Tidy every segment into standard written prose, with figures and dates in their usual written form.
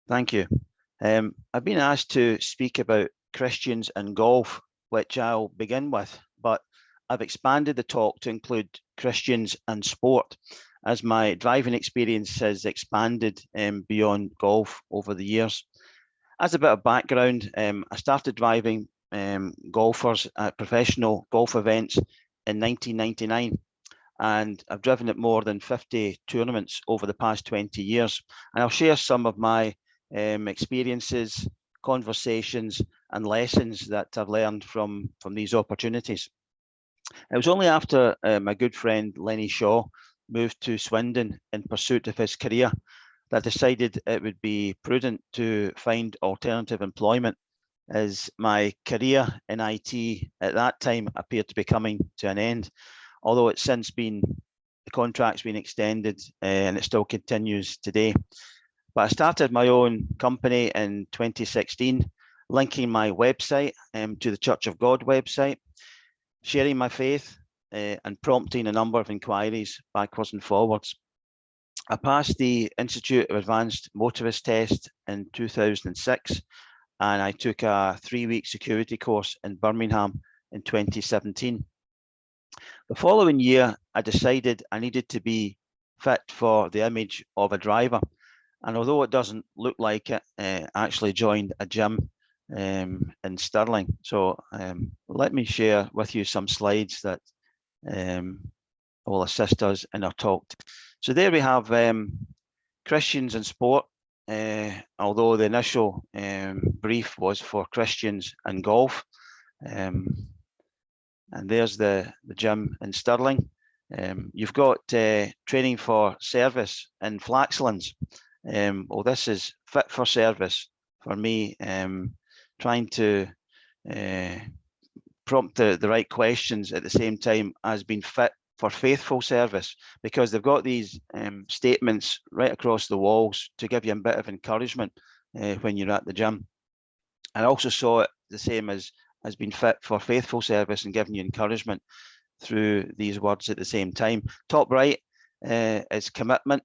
Thank you. I've been asked to speak about Christians and golf, which I'll begin with, but I've expanded the talk to include Christians and sport, as my driving experience has expanded beyond golf over the years. As a bit of background, I started driving golfers at professional golf events in 1999, and I've driven at more than 50 tournaments over the past 20 years. And I'll share some of my experiences, conversations, and lessons that I've learned from these opportunities. It was only after my good friend Lenny Shaw moved to Swindon in pursuit of his career that I decided it would be prudent to find alternative employment, as my career in IT at that time appeared to be coming to an end, although it's since been, the contract's been extended and it still continues today. But I started my own company in 2016, linking my website to the Church of God website, sharing my faith and prompting a number of inquiries backwards and forwards. I passed the Institute of Advanced Motorist test in 2006, and I took a 3-week security course in Birmingham in 2017. The following year, I decided I needed to be fit for the image of a driver. And although it doesn't look like it, I actually joined a gym in Stirling. So let me share with you some slides that will assist us in our talk. So there we have Christians and sport, although the initial brief was for Christians and golf. And there's the gym in Stirling. You've got training for service in Flaxlands. Well, this is fit for service for me, trying to prompt the right questions at the same time as being fit for faithful service, because they've got these statements right across the walls to give you a bit of encouragement when you're at the gym. I also saw it the same as being fit for faithful service and giving you encouragement through these words at the same time. Top right is commitment,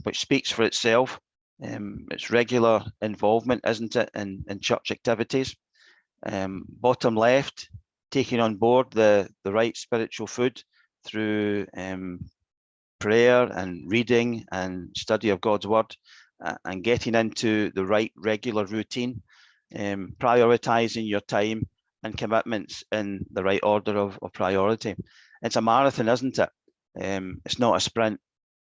which speaks for itself. It's regular involvement, isn't it, in church activities. Bottom left, taking on board the right spiritual food through prayer and reading and study of God's word, and getting into the right regular routine, prioritizing your time and commitments in the right order of priority. It's a marathon, isn't it? It's not a sprint.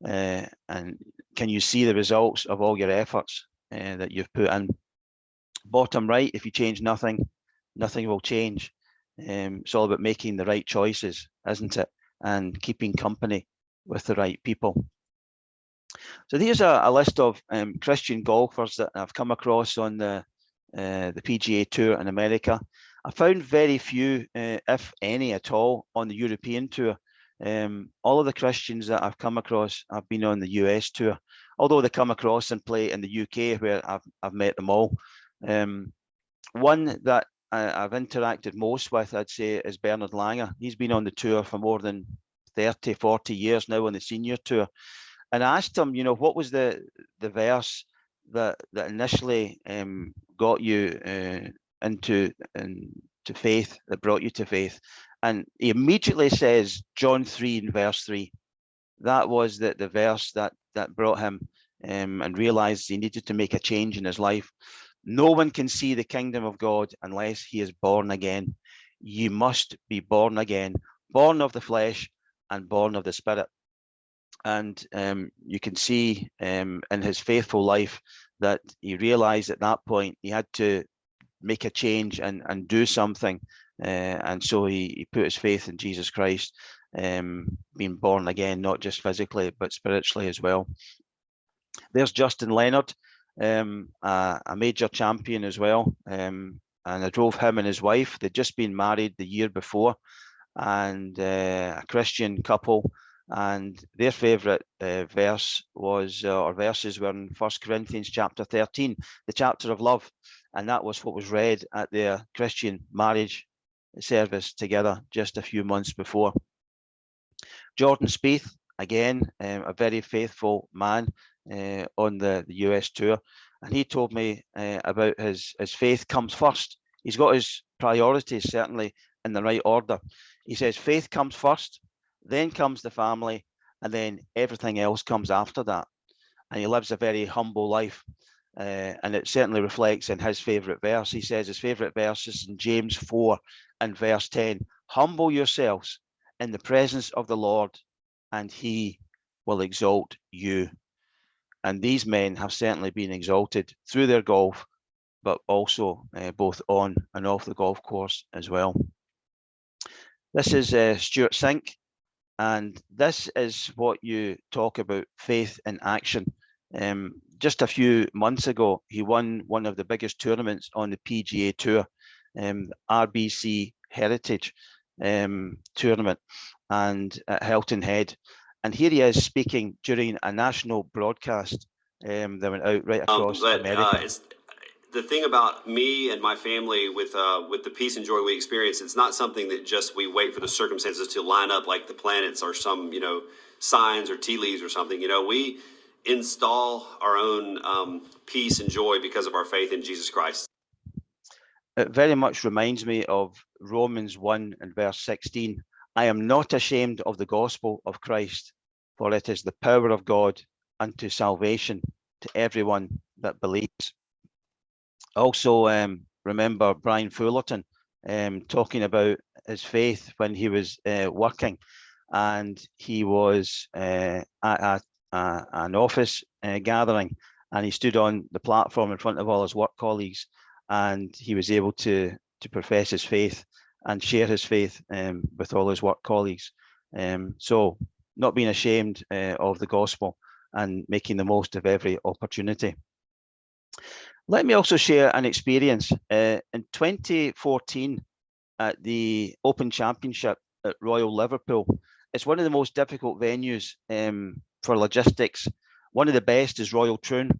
And can you see the results of all your efforts that you've put in? Bottom right, if you change nothing, nothing will change. It's all about making the right choices, isn't it? And keeping company with the right people. So here's a list of Christian golfers that I've come across on the PGA Tour in America. I found very few, if any at all, on the European Tour. All of the Christians that I've come across have been on the US Tour, although they come across and play in the UK, where I've met them all. One that I've interacted most with, I'd say, is Bernard Langer. He's been on the tour for more than 30, 40 years now on the senior tour. And I asked him, what was the verse that initially got you into faith, that brought you to faith? And he immediately says John 3 and verse 3. That was the verse that brought him and realized he needed to make a change in his life. No one can see the kingdom of God unless he is born again. You must be born again, born of the flesh and born of the spirit. And you can see in his faithful life that he realized at that point he had to make a change and do something. And so he put his faith in Jesus Christ, being born again, not just physically, but spiritually as well. There's Justin Leonard, a major champion as well. And I drove him and his wife. They'd just been married the year before, and a Christian couple. And their favorite verse was, or verses were in 1 Corinthians chapter 13, the chapter of love. And that was what was read at their Christian marriage service together just a few months before. Jordan Spieth, again, a very faithful man on the US Tour. and he told me about his faith comes first. He's got his priorities certainly in the right order. He says faith comes first, then comes the family, and then everything else comes after that. And he lives a very humble life. And it certainly reflects in his favourite verse. He says his favourite verse is in James 4 and verse 10. Humble yourselves in the presence of the Lord, and he will exalt you. And these men have certainly been exalted through their golf, but also both on and off the golf course as well. This is Stuart Sink, and this is what you talk about, faith in action. Just a few months ago, he won one of the biggest tournaments on the PGA Tour, RBC Heritage Tournament, and at Hilton Head. And here he is speaking during a national broadcast that went out right across America. The thing about me and my family with the peace and joy we experience, it's not something that just we wait for the circumstances to line up like the planets or some, signs or tea leaves or something. We install our own peace and joy because of our faith in Jesus Christ. It very much reminds me of Romans 1 and verse 16. I am not ashamed of the gospel of Christ, for it is the power of God unto salvation to everyone that believes. Also, remember Brian Fullerton talking about his faith when he was working, and he was at an office gathering, and he stood on the platform in front of all his work colleagues, and he was able to profess his faith and share his faith with all his work colleagues. So not being ashamed of the gospel and making the most of every opportunity. Let me also share an experience. In 2014 at the Open Championship at Royal Liverpool, it's one of the most difficult venues for logistics. One of the best is Royal Troon,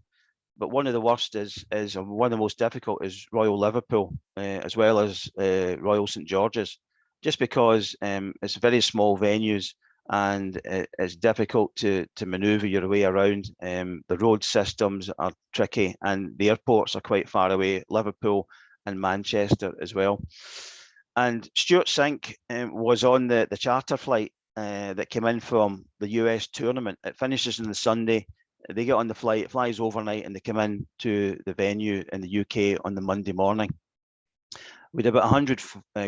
but one of the worst is one of the most difficult is Royal Liverpool, as well as Royal St George's, just because it's very small venues and it's difficult to maneuver your way around. The road systems are tricky and the airports are quite far away, Liverpool and Manchester as well. And Stuart Sink was on the charter flight that came in from the US tournament. It finishes on the Sunday. They get on the flight, it flies overnight, and they come in to the venue in the UK on the Monday morning. We had about 100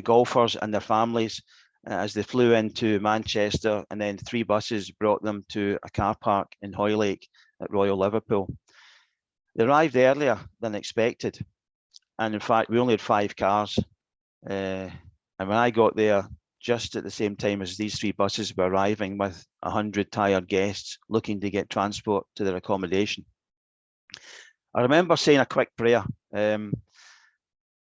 golfers and their families as they flew into Manchester, and then 3 buses brought them to a car park in Hoylake at Royal Liverpool. They arrived earlier than expected, and in fact we only had 5 cars, and when I got there just at the same time as these 3 buses were arriving with 100 tired guests looking to get transport to their accommodation, I remember saying a quick prayer,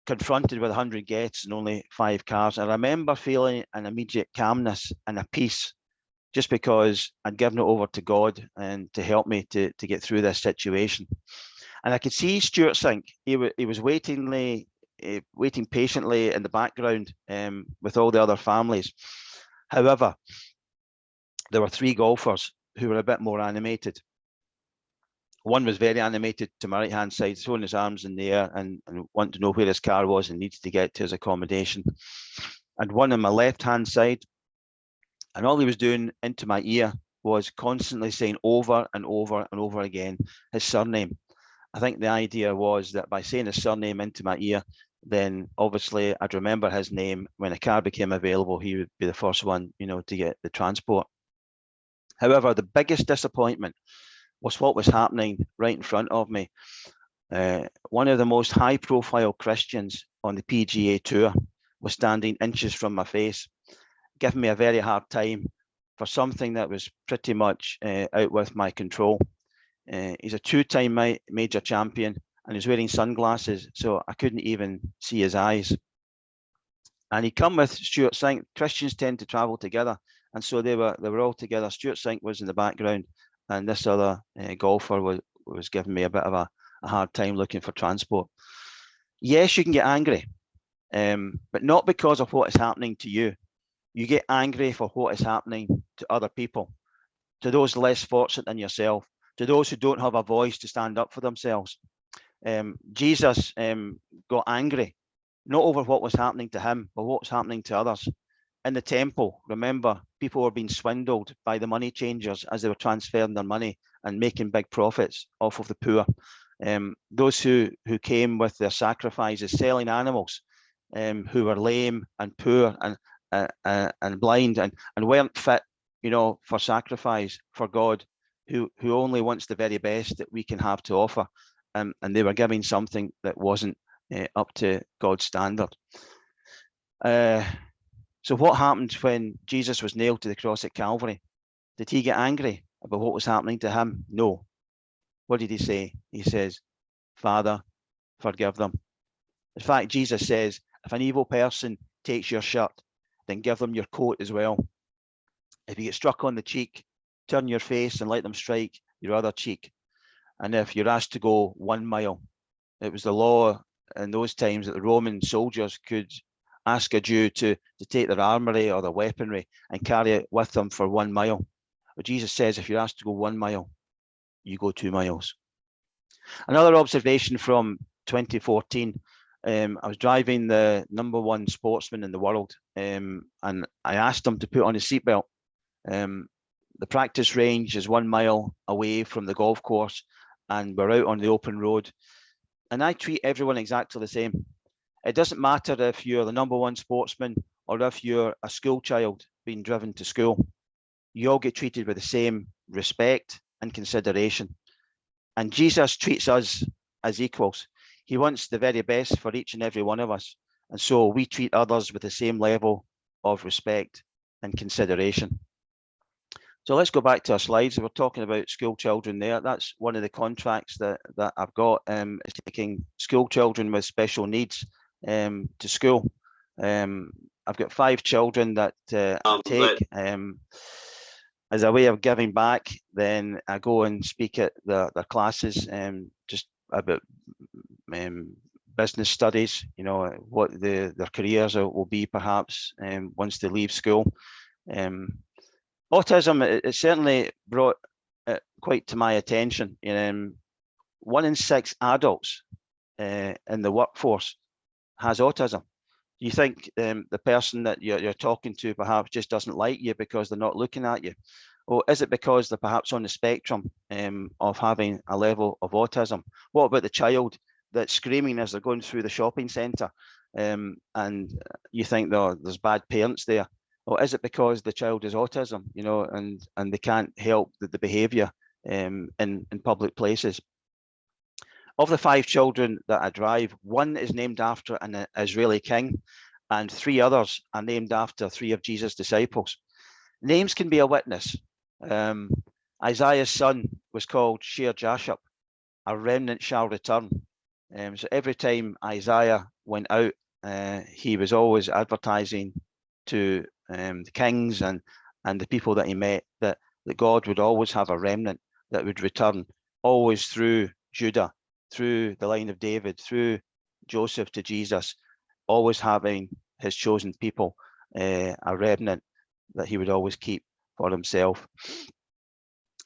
confronted with 100 guests and only 5 cars. I remember feeling an immediate calmness and a peace, just because I'd given it over to God and to help me to get through this situation. And I could see Stuart Sink. He was waiting patiently in the background with all the other families. However, there were 3 golfers who were a bit more animated. One was very animated to my right-hand side, throwing his arms in the air and wanting to know where his car was and needs to get to his accommodation. And one on my left-hand side, and all he was doing into my ear was constantly saying over and over and over again his surname. I think the idea was that by saying his surname into my ear, then obviously I'd remember his name. When a car became available, he would be the first one, to get the transport. However, the biggest disappointment was what was happening right in front of me. One of the most high-profile Christians on the PGA Tour was standing inches from my face, giving me a very hard time for something that was pretty much out with my control. He's a 2-time major champion, and he's wearing sunglasses, so I couldn't even see his eyes. And he come with Stuart Sink. Christians tend to travel together, and so they were all together. Stuart Sink was in the background, and this other golfer was giving me a bit of a hard time looking for transport. Yes, you can get angry, but not because of what is happening to you. You get angry for what is happening to other people, to those less fortunate than yourself, to those who don't have a voice to stand up for themselves. Jesus got angry, not over what was happening to him, but what was happening to others. In the temple, remember, people were being swindled by the money changers as they were transferring their money and making big profits off of the poor. Those who came with their sacrifices, selling animals, who were lame and poor and blind and weren't fit, for sacrifice for God, who only wants the very best that we can have to offer, and they were giving something that wasn't up to God's standard. So what happened when Jesus was nailed to the cross at Calvary? Did he get angry about what was happening to him? No. What did he say? He says, Father, forgive them. In fact, Jesus says, if an evil person takes your shirt, then give them your coat as well. If you get struck on the cheek, turn your face and let them strike your other cheek. And if you're asked to go 1 mile, it was the law in those times that the Roman soldiers could ask a Jew to take their armory or their weaponry and carry it with them for 1 mile. But Jesus says, if you're asked to go 1 mile, you go 2 miles. Another observation from 2014, I was driving the #1 sportsman in the world, and I asked him to put on his seatbelt. The practice range is 1 mile away from the golf course, and we're out on the open road. And I treat everyone exactly the same. It doesn't matter if you're the #1 sportsman or if you're a school child being driven to school. You all get treated with the same respect and consideration. And Jesus treats us as equals. He wants the very best for each and every one of us. And so we treat others with the same level of respect and consideration. So let's go back to our slides. We're talking about school children there. That's one of the contracts that I've got, is taking school children with special needs to school. I've got 5 children that I take as a way of giving back. Then I go and speak at their classes, just about business studies, what their careers will be perhaps once they leave school. Autism, it certainly brought it quite to my attention. 1 in 6 adults in the workforce has autism. You think the person that you're talking to perhaps just doesn't like you because they're not looking at you? Or is it because they're perhaps on the spectrum of having a level of autism? What about the child that's screaming as they're going through the shopping centre, and you think there's bad parents there? Or is it because the child is autism, and they can't help the behaviour in public places? Of the 5 children that I drive, 1 is named after an Israeli king, and 3 others are named after 3 of Jesus' disciples. Names can be a witness. Isaiah's son was called Shear-Jashub, a remnant shall return. So every time Isaiah went out, he was always advertising to the kings and the people that he met that God would always have a remnant that would return, always through Judah, through the line of David, through Joseph to Jesus, always having his chosen people, a remnant that he would always keep for himself.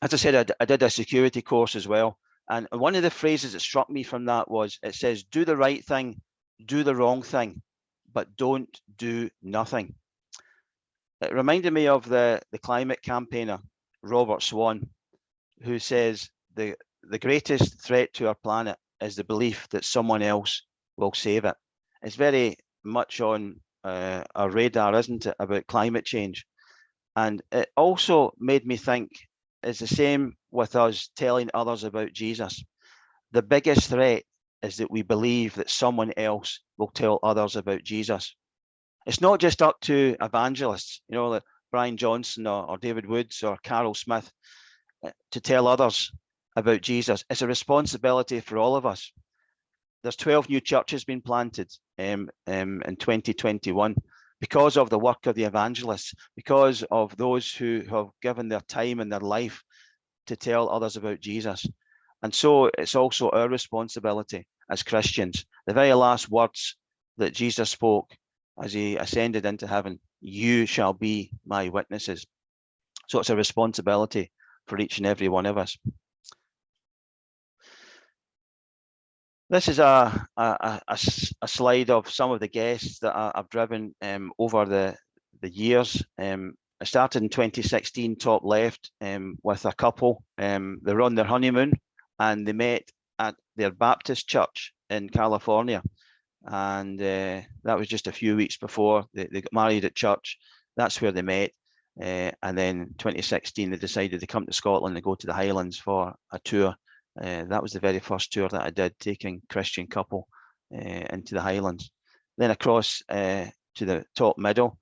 As I said, I did a security course as well. And one of the phrases that struck me from that was, it says, do the right thing, do the wrong thing, but don't do nothing. It reminded me of the climate campaigner, Robert Swan, who says the greatest threat to our planet is the belief that someone else will save it. It's very much on our radar, isn't it, about climate change? And it also made me think, it's the same with us telling others about Jesus. The biggest threat is that we believe that someone else will tell others about Jesus. It's not just up to evangelists, like Brian Johnson or David Woods or Carol Smith, to tell others about Jesus. It's a responsibility for all of us. There's 12 new churches being planted in 2021 because of the work of the evangelists, because of those who have given their time and their life to tell others about Jesus. And so it's also our responsibility as Christians. The very last words that Jesus spoke as he ascended into heaven, you shall be my witnesses. So it's a responsibility for each and every one of us. This is a slide of some of the guests that I've driven over the years. I started in 2016, top left, with a couple. They were on their honeymoon and they met at their Baptist church in California. And that was just a few weeks before they got married at church. That's where they met. And then 2016, they decided to come to Scotland and go to the Highlands for a tour. That was the very first tour that I did, taking Christian couple into the Highlands. Then across to the top middle,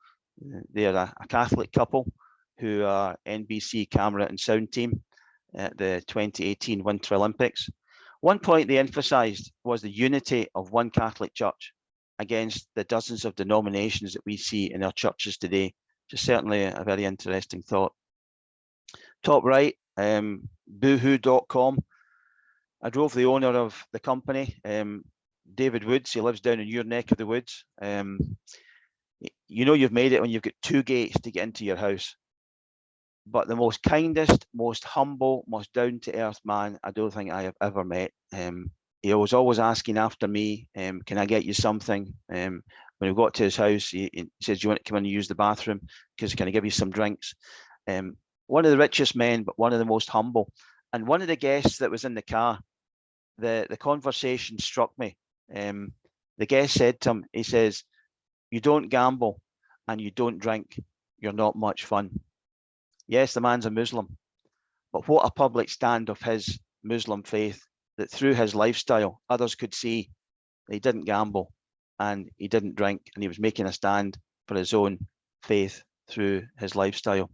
they're a Catholic couple who are NBC camera and sound team at the 2018 Winter Olympics. One point they emphasised was the unity of one Catholic church against the dozens of denominations that we see in our churches today. Just certainly a very interesting thought. Top right, boohoo.com. I drove the owner of the company, David Woods. He lives down in your neck of the woods. You know you've made it when you've got 2 gates to get into your house. But the most kindest, most humble, most down-to-earth man I don't think I have ever met. He was always asking after me, can I get you something? When we got to his house, he says, do you want to come in and use the bathroom? Because can I give you some drinks? One of the richest men, but one of the most humble. And one of the guests that was in the car, the conversation struck me. The guest said to him, he says, you don't gamble and you don't drink, you're not much fun. Yes, the man's a Muslim, but what a public stand of his Muslim faith, that through his lifestyle, others could see he didn't gamble and he didn't drink, and he was making a stand for his own faith through his lifestyle.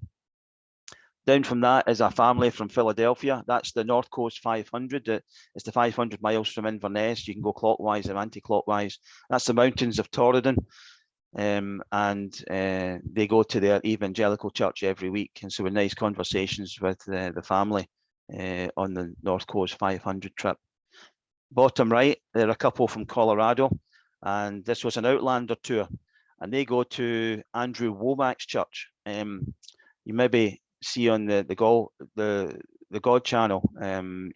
Down from that is a family from Philadelphia. That's the North Coast 500. It's the 500 miles from Inverness. You can go clockwise or anti-clockwise. That's the mountains of Torridon. And they go to their evangelical church every week. And so, with nice conversations with the family on the North Coast 500 trip. Bottom right, they're a couple from Colorado, and this was an Outlander tour. And they go to Andrew Womack's church. You maybe see on the God channel.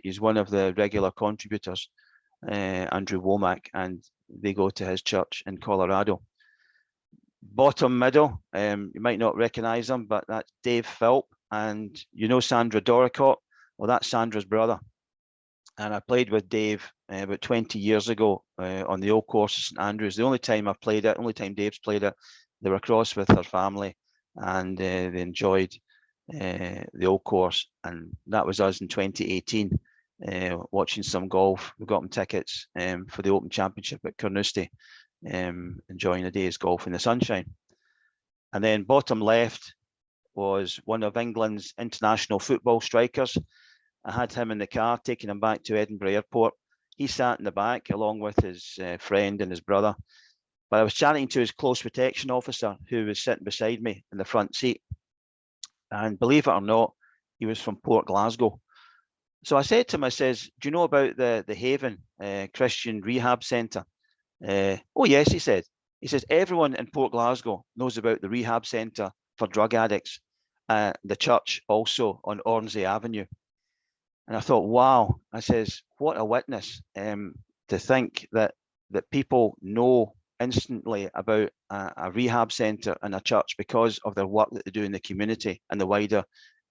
He's one of the regular contributors, Andrew Womack, and they go to his church in Colorado. Bottom middle, you might not recognize him, but that's Dave Philp, and you know Sandra Doricott. Well, that's Sandra's brother. And I played with Dave about 20 years ago on the old course of St Andrews. The only time I've played it, only time Dave's played it, they were across with their family, and they enjoyed the old course. And that was us in 2018, watching some golf. We got them tickets for the Open Championship at Carnoustie, enjoying a day's golf in the sunshine. And then bottom left was one of England's international football strikers. I had him in the car, taking him back to Edinburgh Airport. He sat in the back along with his friend and his brother. But I was chatting to his close protection officer, who was sitting beside me in the front seat. And believe it or not, he was from Port Glasgow. So I said to him, I says, do you know about the Haven Christian Rehab Centre? Oh, yes, he said. He says, everyone in Port Glasgow knows about the rehab centre for drug addicts, the church also on Ormsey Avenue. And I thought, wow, I says, what a witness, to think that people know instantly about a rehab centre and a church because of their work that they do in the community and the wider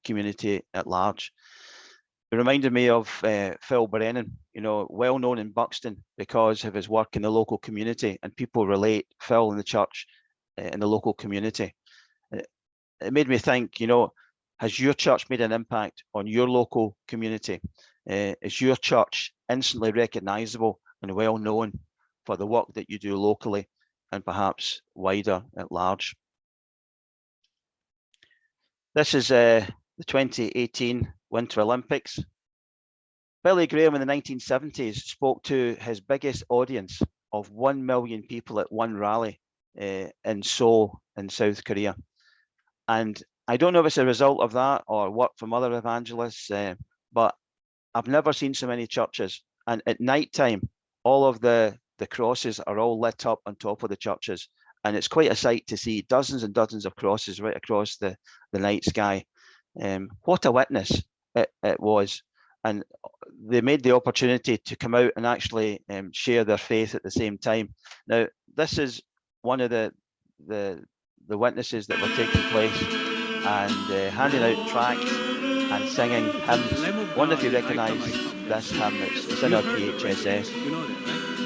community at large. It reminded me of Phil Brennan, you know, well known in Buxton because of his work in the local community, and people relate Phil in the church in the local community. It made me think, you know, has your church made an impact on your local community? Is your church instantly recognisable and well known for the work that you do locally and perhaps wider at large? This is the 2018 Winter Olympics. Billy Graham in the 1970s spoke to his biggest audience of 1 million people at one rally in Seoul in South Korea. And I don't know if it's a result of that or work from other evangelists, but I've never seen so many churches. And at night time, all of the crosses are all lit up on top of the churches. And it's quite a sight to see dozens and dozens of crosses right across the night sky. What a witness it was. and they made the opportunity to come out and actually share their faith at the same time. Now, this is one of the witnesses that were taking place and handing out tracts and singing hymns. I wonder if you recognise this hymn. It's in our PHSS. You know that, right?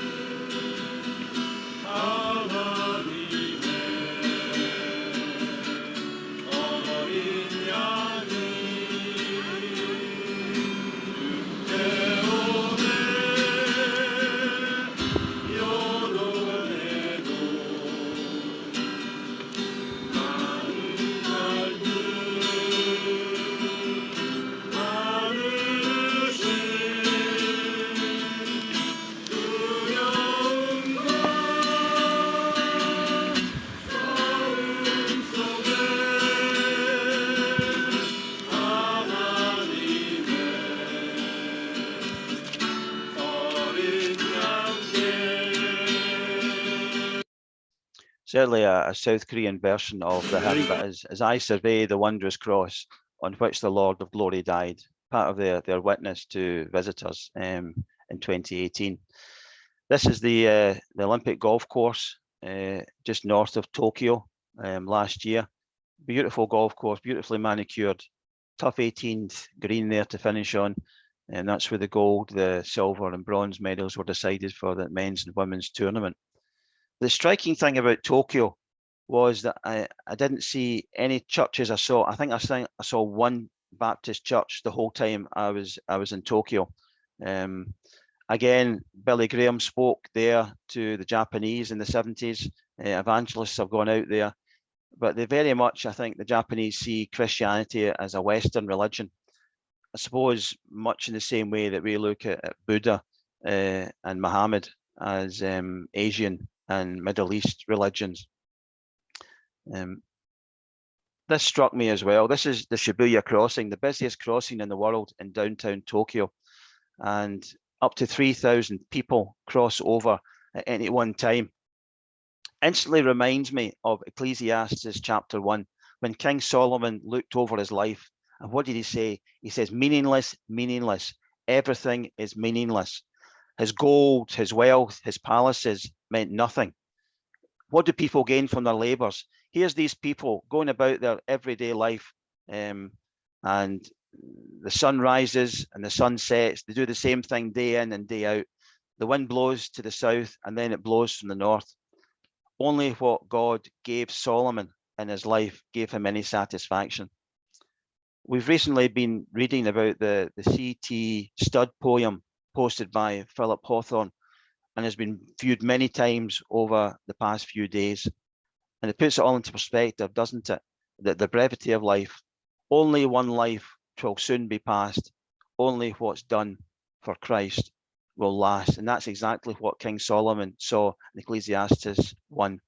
Certainly a South Korean version of the hymn, but as I survey the wondrous cross on which the Lord of Glory died, part of their witness to visitors in 2018. This is the Olympic golf course just north of Tokyo last year. Beautiful golf course, beautifully manicured, tough 18th green there to finish on, and that's where the gold, the silver and bronze medals were decided for the men's and women's tournament. The striking thing about Tokyo was that I didn't see any churches. I think I saw one Baptist church the whole time I was in Tokyo. Again, Billy Graham spoke there to the Japanese in the 70s. Evangelists have gone out there, but they very much, I think, the Japanese see Christianity as a Western religion. I suppose much in the same way that we look at Buddha and Muhammad as Asian and Middle East religions. This struck me as well. This is the Shibuya crossing, the busiest crossing in the world in downtown Tokyo. And up to 3,000 people cross over at any one time. Instantly reminds me of Ecclesiastes chapter 1, when King Solomon looked over his life. And what did he say? He says, meaningless, meaningless. Everything is meaningless. His gold, his wealth, his palaces meant nothing. What do people gain from their labors? Here's these people going about their everyday life, and the sun rises and the sun sets. They do the same thing day in and day out. The wind blows to the south and then it blows from the north. Only what God gave Solomon in his life gave him any satisfaction. We've recently been reading about the C.T. Studd poem posted by Philip Hawthorne, and has been viewed many times over the past few days. And it puts it all into perspective, doesn't it? That the brevity of life, only one life will soon be past. Only what's done for Christ will last. And that's exactly what King Solomon saw in Ecclesiastes 1.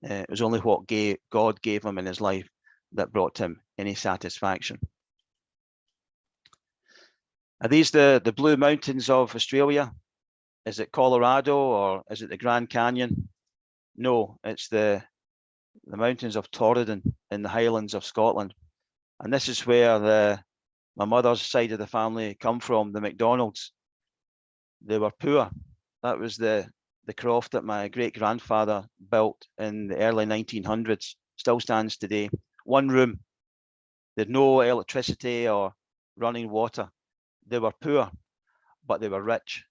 It was only what God gave him in his life that brought him any satisfaction. Are these the Blue Mountains of Australia? Is it Colorado or is it the Grand Canyon? No, it's the mountains of Torridon in the Highlands of Scotland. And this is where my mother's side of the family come from, the McDonalds. They were poor. That was the croft that my great-grandfather built in the early 1900s, still stands today. One room. They had no electricity or running water. They were poor, but they were rich.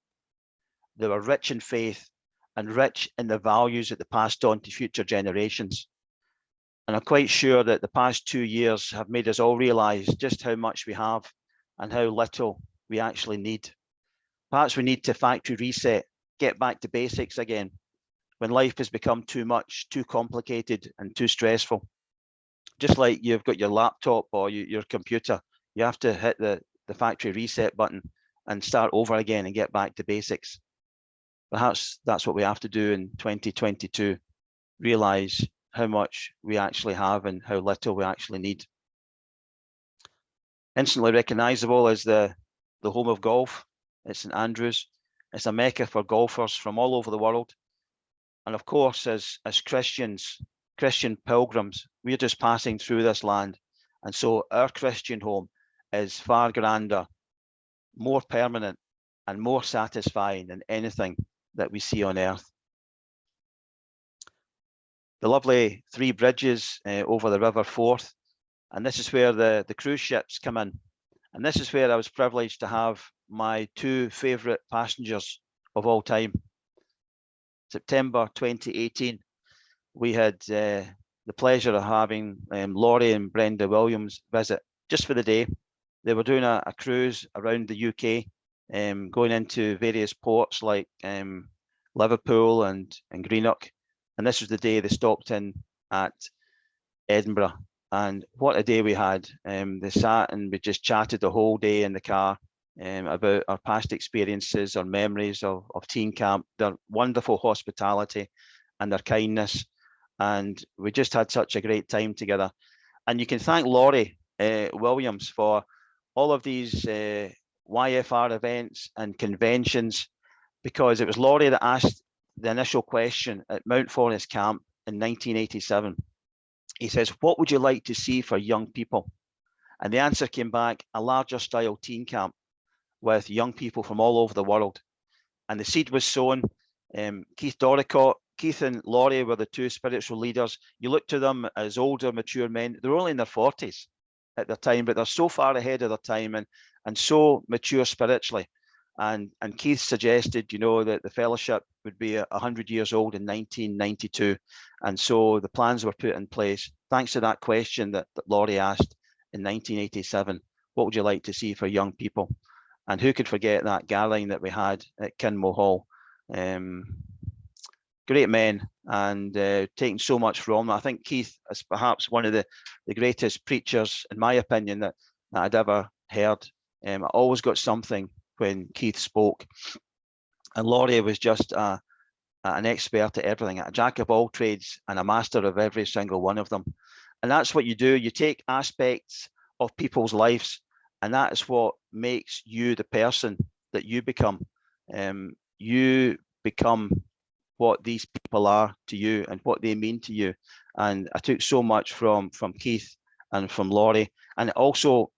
They were rich in faith and rich in the values that they passed on to future generations. And I'm quite sure that the past 2 years have made us all realize just how much we have and how little we actually need. Perhaps we need to factory reset, get back to basics again, when life has become too much, too complicated and too stressful. Just like you've got your laptop or your computer, you have to hit the factory reset button and start over again and get back to basics. Perhaps that's what we have to do in 2022, realize how much we actually have and how little we actually need. Instantly recognizable as the home of golf. It's St Andrews. It's a mecca for golfers from all over the world. And of course, as Christians, Christian pilgrims, we're just passing through this land. And so our Christian home is far grander more permanent, and more satisfying than anything that we see on earth. The lovely three bridges over the River Forth, and this is where the cruise ships come in. And this is where I was privileged to have my two favourite passengers of all time. September 2018, we had the pleasure of having Laurie and Brenda Williams visit just for the day. They were doing a cruise around the UK, going into various ports like Liverpool and Greenock. And this was the day they stopped in at Edinburgh. And what a day we had. They sat and we just chatted the whole day in the car about our past experiences, our memories of teen camp, their wonderful hospitality and their kindness. And we just had such a great time together. And you can thank Laurie Williams for all of these YFR events and conventions, because it was Laurie that asked the initial question at Mount Forest Camp in 1987. He says, "What would you like to see for young people?" And the answer came back, a larger style teen camp with young people from all over the world. And the seed was sown. Keith Doricott, Keith and Laurie were the two spiritual leaders. You look to them as older, mature men. They're only in their 40s at the time, but they're so far ahead of their time and so mature spiritually. And Keith suggested, you know, that the fellowship would be 100 years old in 1992. And so the plans were put in place. Thanks to that question that Laurie asked in 1987, what would you like to see for young people? And who could forget that gathering that we had at Kinmore Hall? Great men, and taking so much from them. I think Keith is perhaps one of the greatest preachers, in my opinion, that I'd ever heard. I always got something when Keith spoke. And Laurie was just an expert at everything, a jack of all trades and a master of every single one of them. And that's what you do. You take aspects of people's lives, and that is what makes you the person that you become. You become what these people are to you and what they mean to you. And I took so much from Keith and from Laurie. And also,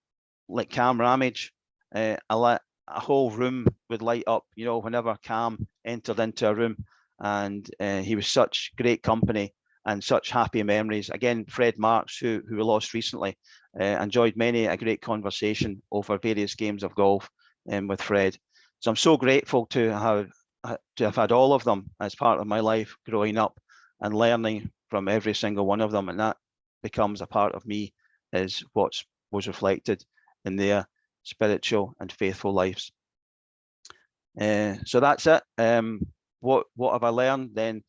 like Cam Ramage, a whole room would light up, you know, whenever Cam entered into a room. And he was such great company and such happy memories. Again, Fred Marks, who we lost recently, enjoyed many a great conversation over various games of golf with Fred. So I'm so grateful to have had all of them as part of my life growing up and learning from every single one of them. And that becomes a part of me, is what was reflected in their spiritual and faithful lives. So that's it. What have I learned then?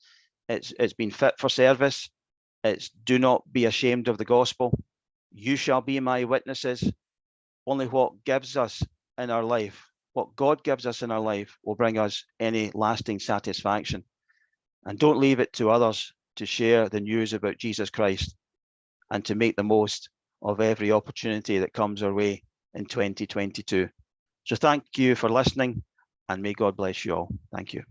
It's been fit for service. It's do not be ashamed of the gospel. You shall be my witnesses. Only what gives us in our life, what God gives us in our life, will bring us any lasting satisfaction. And don't leave it to others to share the news about Jesus Christ and to make the most of every opportunity that comes our way in 2022. So thank you for listening, and may God bless you all. Thank you.